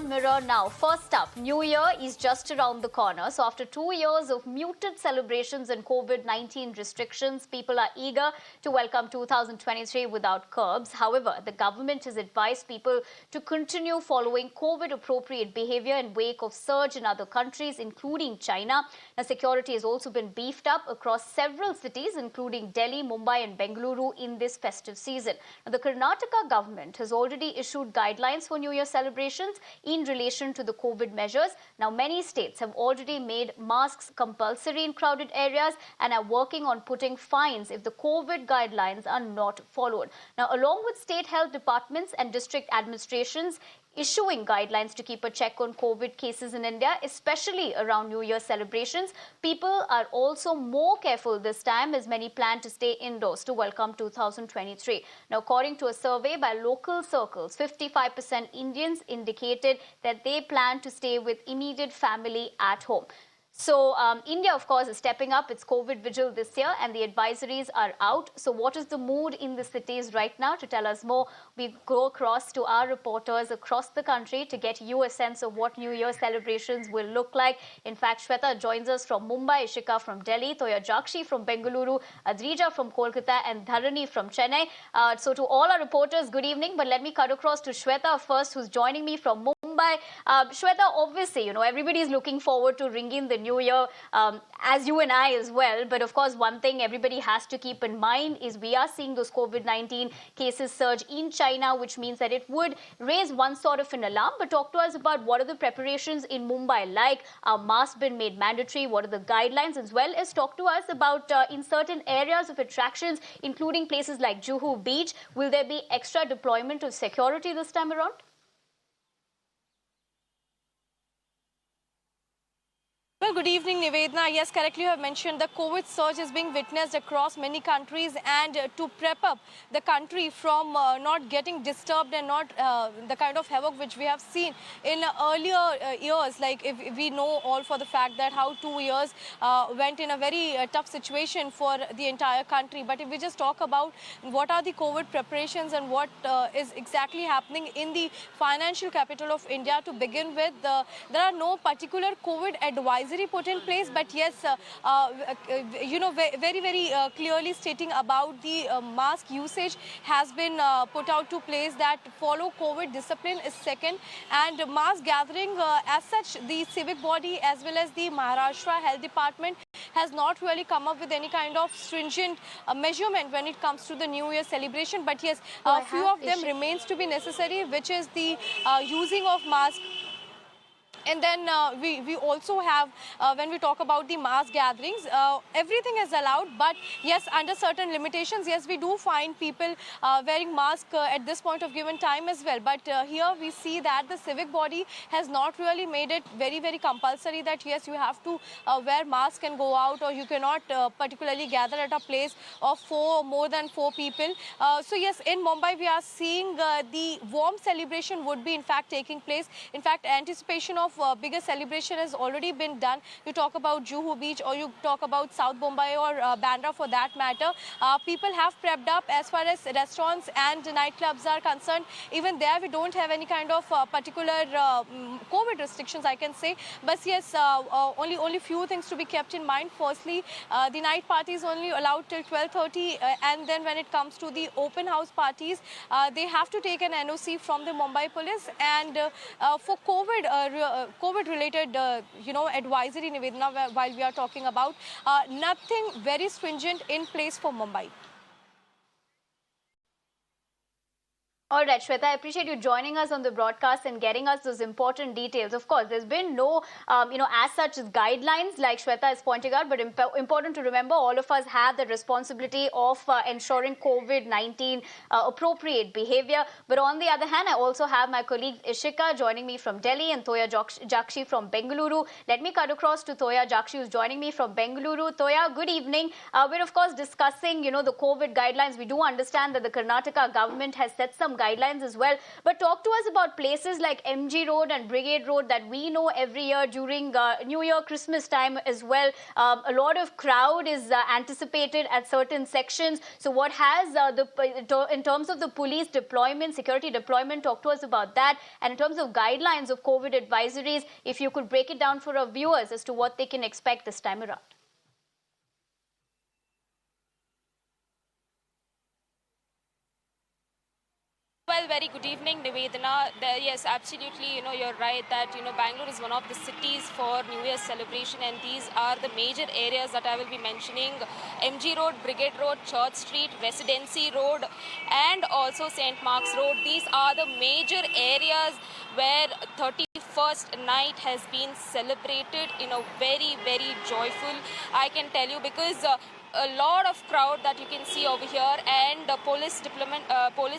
mirror now. First up, New Year is just around the corner. So after 2 years of muted celebrations and COVID-19 restrictions, people are eager to welcome 2023 without curbs. However, the government has advised people to continue following COVID-appropriate behavior in wake of surge in other countries, including China. Now, security has also been beefed up across several cities, including Delhi, Mumbai and Bengaluru in this festive season. Now, the Karnataka government has already issued guidelines for New Year celebrations in relation to the COVID measures. Now, many states have already made masks compulsory in crowded areas and are working on putting fines if the COVID guidelines are not followed. Now, along with state health departments and district administrations issuing guidelines to keep a check on COVID cases in India, especially around New Year celebrations, people are also more careful this time as many plan to stay indoors to welcome 2023. Now, according to a survey by local circles, 55% Indians indicated that they plan to stay with immediate family at home. So India, of course, is stepping up its COVID vigil this year and the advisories are out. So what is the mood in the cities right now? To tell us more, we go across to our reporters across the country to get you a sense of what New Year celebrations will look like. In fact, Shweta joins us from Mumbai, Ishika from Delhi, Toya Jakshi from Bengaluru, Adrija from Kolkata and Dharani from Chennai. So to all our reporters, good evening. But let me cut across to Shweta first, who's joining me from Mumbai. Shweta, obviously, everybody is looking forward to ringing the New Year, as you and I as well. But of course, one thing everybody has to keep in mind is we are seeing those COVID-19 cases surge in China, which means that it would raise one sort of an alarm. But talk to us about what are the preparations in Mumbai like? Are masks been made mandatory? What are the guidelines? As well as talk to us about in certain areas of attractions, including places like Juhu Beach, will there be extra deployment of security this time around? Well, good evening, Nivedna. Yes, correctly you have mentioned the COVID surge is being witnessed across many countries, and to prep up the country from not getting disturbed and not the kind of havoc which we have seen in earlier years. Like if we know all for the fact that how 2 years went in a very tough situation for the entire country. But if we just talk about what are the COVID preparations and what is exactly happening in the financial capital of India to begin with, there are no particular COVID advisory put in place, but yes, very clearly stating about the mask usage has been put out to place that follow COVID discipline is second, and mask gathering as such, the civic body as well as the Maharashtra Health Department has not really come up with any kind of stringent measurement when it comes to the New Year celebration. But yes, a few of them remains to be necessary, which is the using of mask. And then we also have, when we talk about the mass gatherings, everything is allowed. But yes, under certain limitations, yes, we do find people wearing masks at this point of given time as well. But here we see that the civic body has not really made it very compulsory that yes, you have to wear mask and go out, or you cannot particularly gather at a place of more than four people. So yes, in Mumbai, we are seeing the warm celebration would be in fact taking place. In fact, anticipation of bigger celebration has already been done. You talk about Juhu Beach, or you talk about South Bombay or Bandra for that matter. People have prepped up as far as restaurants and nightclubs are concerned. Even there, we don't have any kind of particular COVID restrictions, I can say. But yes, only few things to be kept in mind. Firstly, the night parties only allowed till 12:30, and then when it comes to the open house parties, they have to take an NOC from the Mumbai police. And for COVID-related, advisory, Nivedna, while we are talking about, nothing very stringent in place for Mumbai. All right, Shweta, I appreciate you joining us on the broadcast and getting us those important details. Of course, there's been no, as such as guidelines like Shweta is pointing out, but important to remember, all of us have the responsibility of ensuring COVID-19 appropriate behavior. But on the other hand, I also have my colleague Ishika joining me from Delhi and Toya Jakshi from Bengaluru. Let me cut across to Toya Jakshi, who's joining me from Bengaluru. Toya, good evening. We're, of course, discussing, the COVID guidelines. We do understand that the Karnataka government has set some some guidelines as well. But talk to us about places like MG Road and Brigade Road that we know every year during New Year, Christmas time as well. A lot of crowd is anticipated at certain sections. So what has in terms of the police deployment, security deployment, talk to us about that. And in terms of guidelines of COVID advisories, if you could break it down for our viewers as to what they can expect this time around. Well, very good evening, Nivedana. Yes, absolutely, you're right that, Bangalore is one of the cities for New Year's celebration, and these are the major areas that I will be mentioning. MG Road, Brigade Road, Church Street, Residency Road, and also St. Mark's Road. These are the major areas where 31st night has been celebrated in a very, very joyful, I can tell you, because a lot of crowd that you can see over here, and police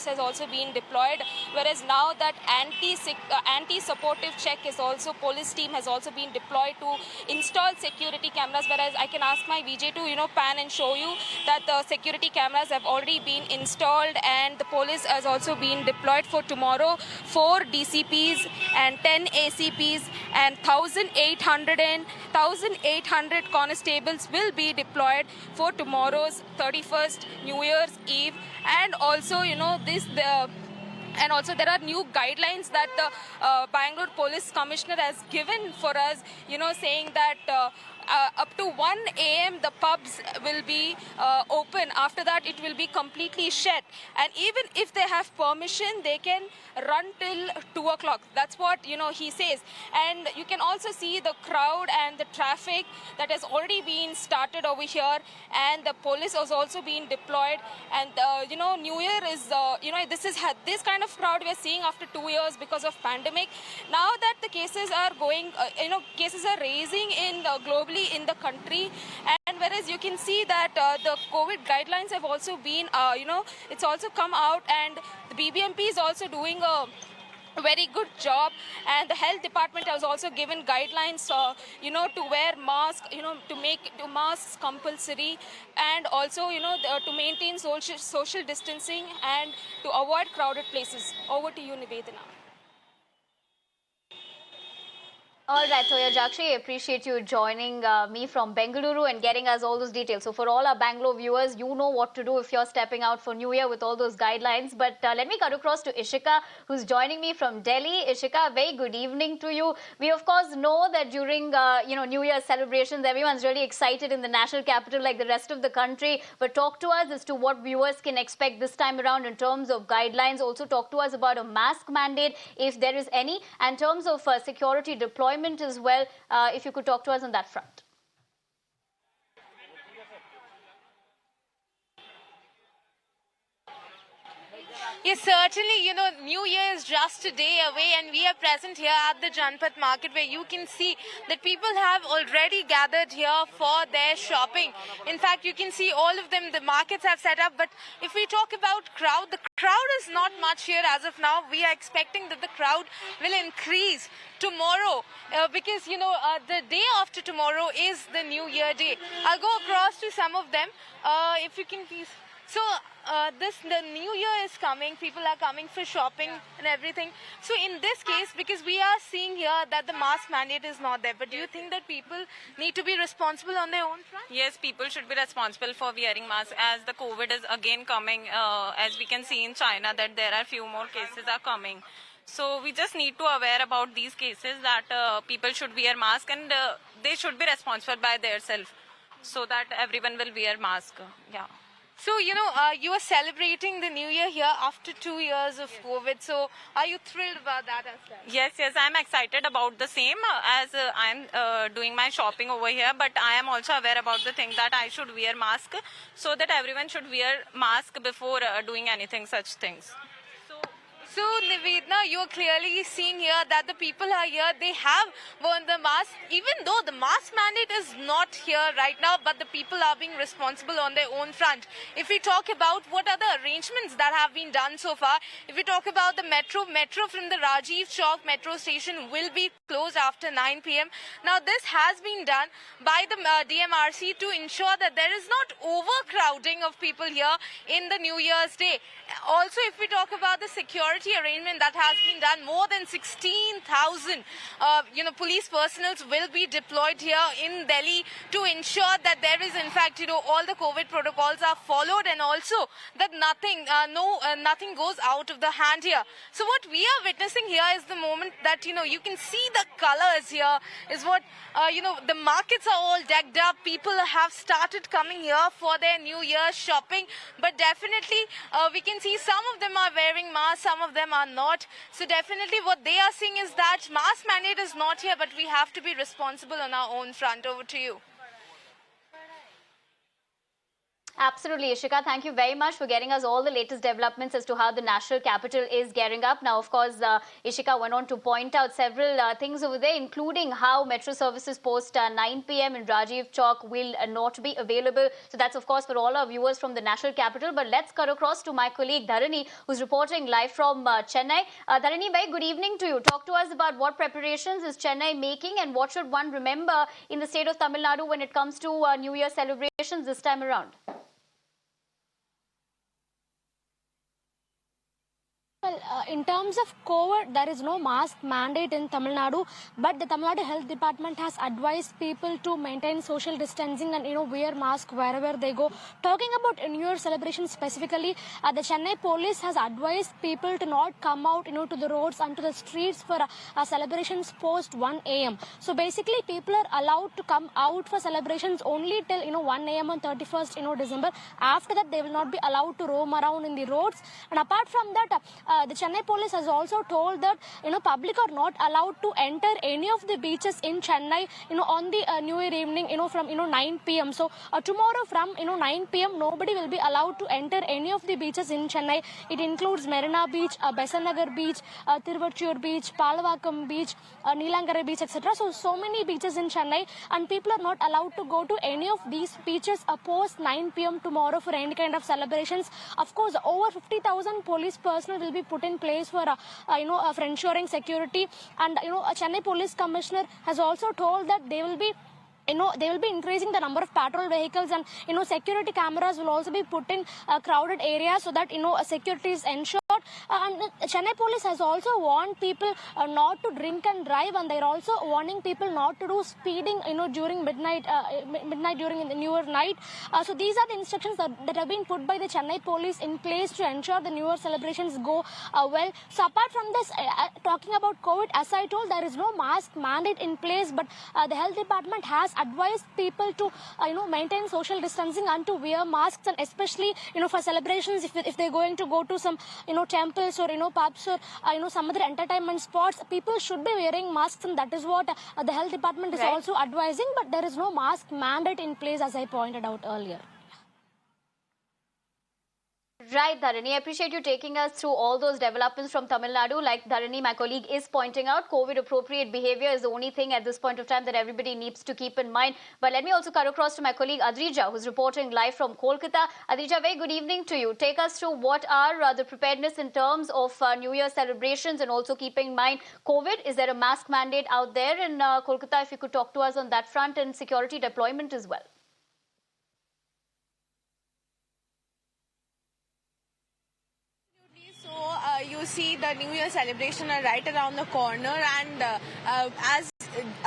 has also been deployed, whereas now that anti-supportive check is also, police team has also been deployed to install security cameras, whereas I can ask my VJ to pan and show you that the security cameras have already been installed, and the police has also been deployed for tomorrow. 4 DCPs and 10 ACPs and 1,800 constables will be deployed for tomorrow's 31st New Year's Eve. And also, and also there are new guidelines that the Bangalore Police Commissioner has given for us, saying that up to 1 a.m. the pubs will be open. After that, it will be completely shut. And even if they have permission, they can run till 2 o'clock. That's what, he says. And you can also see the crowd and the traffic that has already been started over here. And the police has also been deployed. And, New Year is, this kind of crowd we're seeing after 2 years because of pandemic. Now that the cases are going, cases are raising in globally in the country, and whereas you can see that the COVID guidelines have also been, it's also come out, and the BBMP is also doing a very good job, and the health department has also given guidelines, to wear masks, to make masks compulsory, and also, to maintain social distancing and to avoid crowded places. Over to you, Nivedana. All right, Toya Jakshi, appreciate you joining me from Bengaluru and getting us all those details. So for all our Bangalore viewers, you know what to do if you're stepping out for New Year with all those guidelines. But let me cut across to Ishika, who's joining me from Delhi. Ishika, very good evening to you. We, of course, know that during, New Year celebrations, everyone's really excited in the national capital like the rest of the country. But talk to us as to what viewers can expect this time around in terms of guidelines. Also talk to us about a mask mandate, if there is any, and in terms of security deployment as well, if you could talk to us on that front. Yes, certainly, New Year is just a day away, and we are present here at the Janpat market, where you can see that people have already gathered here for their shopping. In fact, you can see all of them, the markets have set up. But if we talk about crowd, the crowd is not much here as of now. We are expecting that the crowd will increase tomorrow, because, the day after tomorrow is the New Year day. I'll go across to some of them, if you can please. So, the New Year is coming, people are coming for shopping and everything. So in this case, because we are seeing here that the mask mandate is not there, but do you think that people need to be responsible on their own front? Yes, people should be responsible for wearing masks, as the COVID is again coming, as we can see in China that there are few more cases are coming. So we just need to aware about these cases that people should wear mask, and they should be responsible by themselves, so that everyone will wear mask. Yeah. So, you are celebrating the New Year here after 2 years of COVID. So, are you thrilled about that as well? Yes, I'm excited about the same, as I'm doing my shopping over here. But I am also aware about the thing that I should wear mask, so that everyone should wear mask before doing anything such things. So, Nivedna, you're clearly seeing here that the people are here, they have worn the mask, even though the mask mandate is not here right now, but the people are being responsible on their own front. If we talk about what are the arrangements that have been done so far, if we talk about the metro from the Rajiv Chowk metro station will be closed after 9 p.m. Now, this has been done by the DMRC to ensure that there is not overcrowding of people here in the New Year's Day. Also, if we talk about the security arrangement that has been done, more than 16,000 police personnel will be deployed here in Delhi to ensure that there is in fact all the COVID protocols are followed, and also that nothing goes out of the hand here. So what we are witnessing here is the moment that you can see the colors here is what the markets are all decked up. People have started coming here for their New Year shopping, but definitely we can see some of them are wearing masks, some of them are not. So definitely what they are seeing is that mask mandate is not here, but we have to be responsible on our own front. Over to you. Absolutely, Ishika. Thank you very much for getting us all the latest developments as to how the national capital is gearing up. Now, of course, Ishika went on to point out several things over there, including how metro services post 9 p.m. in Rajiv Chowk will not be available. So that's, of course, for all our viewers from the national capital. But let's cut across to my colleague Dharani, who's reporting live from Chennai. Dharani, very good evening to you. Talk to us about what preparations is Chennai making and what should one remember in the state of Tamil Nadu when it comes to New Year celebrations this time around. Well, in terms of COVID, there is no mask mandate in Tamil Nadu, but the Tamil Nadu Health Department has advised people to maintain social distancing and wear mask wherever they go. Talking about New Year celebrations specifically, the Chennai police has advised people to not come out to the roads and to the streets for celebrations post 1 a.m. So basically, people are allowed to come out for celebrations only till 1 a.m. on 31st December. After that, they will not be allowed to roam around in the roads. And apart from that, the Chennai police has also told that public are not allowed to enter any of the beaches in Chennai on the New Year evening from 9 p.m. So tomorrow from 9 p.m. nobody will be allowed to enter any of the beaches in Chennai. It includes Marina Beach, Besanagar Beach, Tiruvachur Beach, Palavakam Beach, Neelangara Beach, etc. So many beaches in Chennai, and people are not allowed to go to any of these beaches post 9 p.m. tomorrow for any kind of celebrations. Of course, over 50,000 police personnel will be put in place for for ensuring security, and Chennai Police Commissioner has also told that they will be increasing the number of patrol vehicles, and security cameras will also be put in crowded areas so that security is ensured. And Chennai police has also warned people not to drink and drive, and they're also warning people not to do speeding during midnight during the New Year night. So these are the instructions that have been put by the Chennai police in place to ensure the New Year celebrations go well. So apart from this, talking about COVID, as I told, there is no mask mandate in place, but the health department has advised people to maintain social distancing and to wear masks, and especially for celebrations, if they're going to go to some temples or pubs or some other entertainment spots, people should be wearing masks, and that is what the health department is also advising. But there is no mask mandate in place, as I pointed out earlier. Right, Dharani. I appreciate you taking us through all those developments from Tamil Nadu. Like Dharani, my colleague, is pointing out, COVID-appropriate behavior is the only thing at this point of time that everybody needs to keep in mind. But let me also cut across to my colleague Adrija, who's reporting live from Kolkata. Adrija, very good evening to you. Take us through what are the preparedness in terms of New Year celebrations, and also keeping in mind COVID. Is there a mask mandate out there in Kolkata? If you could talk to us on that front, and security deployment as well. You see the New Year celebration are right around the corner, and as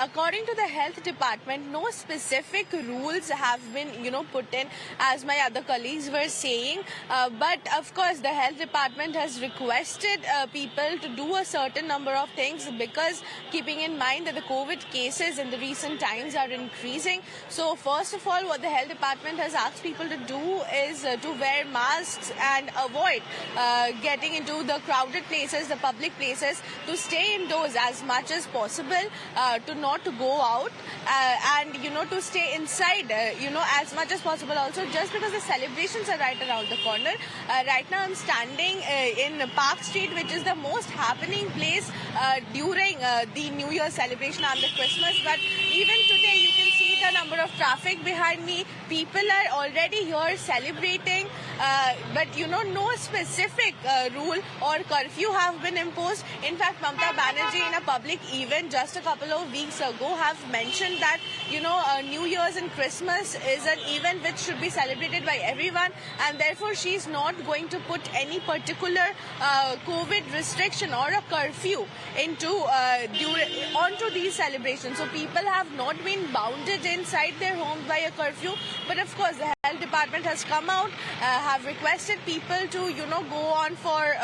according to the health department, no specific rules have been put in, as my other colleagues were saying, but of course the health department has requested people to do a certain number of things, because keeping in mind that the COVID cases in the recent times are increasing. So first of all, what the health department has asked people to do is to wear masks and avoid getting into the crowded places, the public places, to stay indoors as much as possible. to not go out and to stay inside as much as possible. Also, just because the celebrations are right around the corner. Right now I'm standing in Park Street, which is the most happening place during the New Year celebration and the Christmas. But even today you can see the number of traffic behind me. People are already here celebrating, but no specific rule or curfew have been imposed. In fact, Mamata Banerjee in a public event just a couple of weeks ago have mentioned that New Year's and Christmas is an event which should be celebrated by everyone, and therefore she's not going to put any particular COVID restriction or a curfew onto these celebrations. So people have not been bounded inside their homes by a curfew, but of course the health department has come out, have requested people to go on for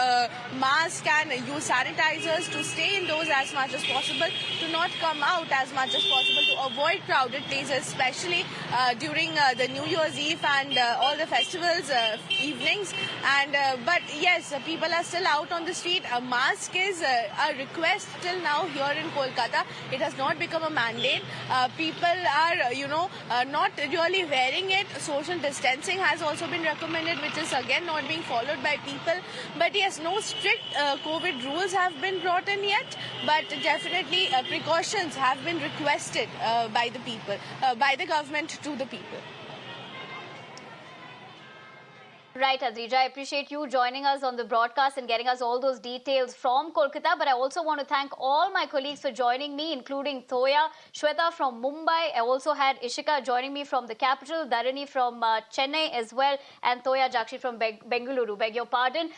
mask and use sanitizers, to stay indoors as much as possible, to not come out as much as possible, to avoid crowded places, especially during the New Year's Eve and all the festivals evenings. But yes, people are still out on the street. A mask is a request till now here in Kolkata. It has not become a mandate. People are not really wearing it. Social distancing has also been recommended, which is again not being followed by people. But yes, no strict COVID rules have been brought in yet, but definitely precautions have been requested by the people, by the government to the people. Right, Adrija, I appreciate you joining us on the broadcast and getting us all those details from Kolkata. But I also want to thank all my colleagues for joining me, including Thoya, Shweta from Mumbai. I also had Ishika joining me from the capital, Dharani from Chennai as well, and Thoya Jakshi from Bengaluru. Beg your pardon.